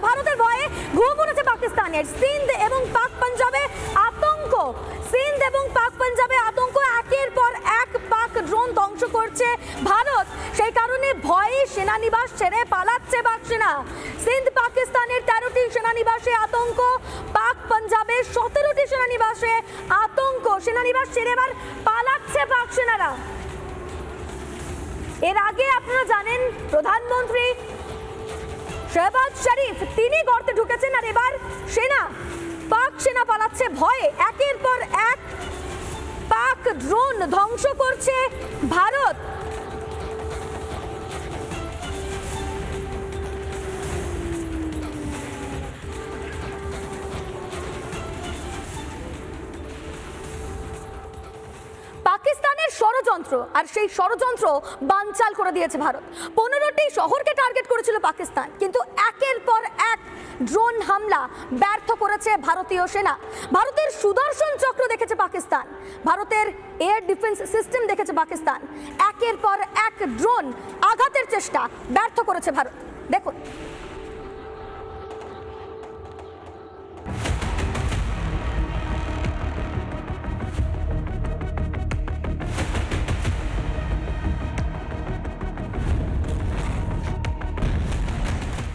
ভারতের ভয়ে ঘুম উড়েছে পাকিস্তানের। সিন্ধ এবং পাক পাঞ্জাবে আতঙ্ক। সিন্ধ এবং পাক পাঞ্জাবে আতঙ্ক, একের পর এক পাক ড্রোন ধ্বংস করছে ভারত। সেই কারণে ভয়ে সেনানিবাস ছেড়ে পালাচ্ছে পাক সেনা। সিন্ধ পাকিস্তানের 13টি সেনানিবাসে আতঙ্ক, পাক পাঞ্জাবের 17টি সেনানিবাসে আতঙ্ক। সেনানিবাস ছেড়ে এবার পালাচ্ছে পাক সেনারা। এর আগে আপনারা জানেন প্রধানমন্ত্রী শেহবাজ শরীফ তিনি গর্তে ঢুকেছেন, আর এবার পাক সেনা পালাচ্ছে ভয়ে। একের পর এক পাক ড্রোন ধ্বংস করছে ভারত। পাকিস্তানের ষড়যন্ত্র, আর সেই ষড়যন্ত্র বানচাল করে দিয়েছে ভারত। 15টি শহরকে টার্গেট করেছিল পাকিস্তান, কিন্তু একের পর এক ড্রোন হামলা ব্যর্থ করেছে ভারতীয় সেনা। ভারতের সুদর্শন চক্র দেখেছে পাকিস্তান, ভারতের এয়ার ডিফেন্স সিস্টেম দেখেছে পাকিস্তান। একের পর এক ড্রোন আঘাতের চেষ্টা ব্যর্থ করেছে ভারত। দেখুন,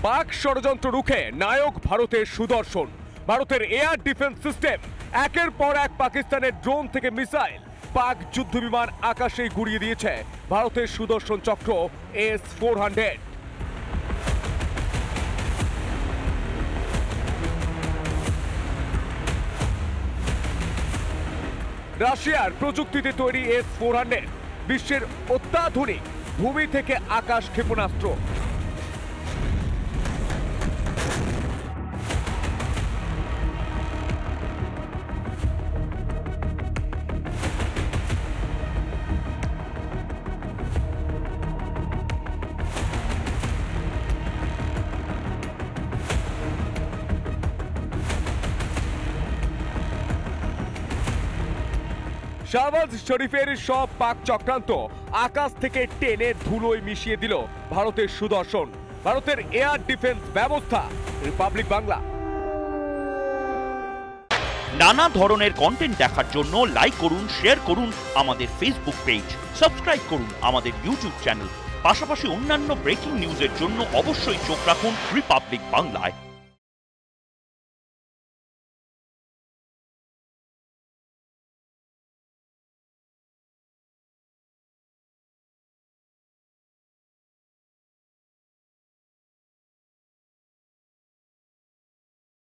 পাক ষড়যন্ত্র রুখে নায়ক ভারতের সুদর্শন। ভারতের এয়ার ডিফেন্স সিস্টেম একের পর এক পাকিস্তানের ড্রোন থেকে মিসাইল, পাক যুদ্ধ বিমান আকাশেই গুড়িয়ে দিয়েছে ভারতের সুদর্শন চক্র S-400। রাশিয়ার প্রযুক্তিতে তৈরি S-400 বিশ্বের অত্যাধুনিক ভূমি থেকে আকাশ ক্ষেপণাস্ত্র। শাহবাজ শরীফের সব পাক চক্রান্ত আকাশ থেকে টেনে ধুলোয় মিশিয়ে দিল ভারতের সুদর্শন। ভারতের এয়ার ডিফেন্স ব্যবস্থা। রিপাবলিক বাংলা। নানা ধরনের কন্টেন্ট দেখার জন্য লাইক করুন, শেয়ার করুন আমাদের ফেসবুক পেজ, সাবস্ক্রাইব করুন আমাদের ইউটিউব চ্যানেল। পাশাপাশি অন্যান্য ব্রেকিং নিউজের জন্য অবশ্যই চোখ রাখুন রিপাবলিক বাংলায়।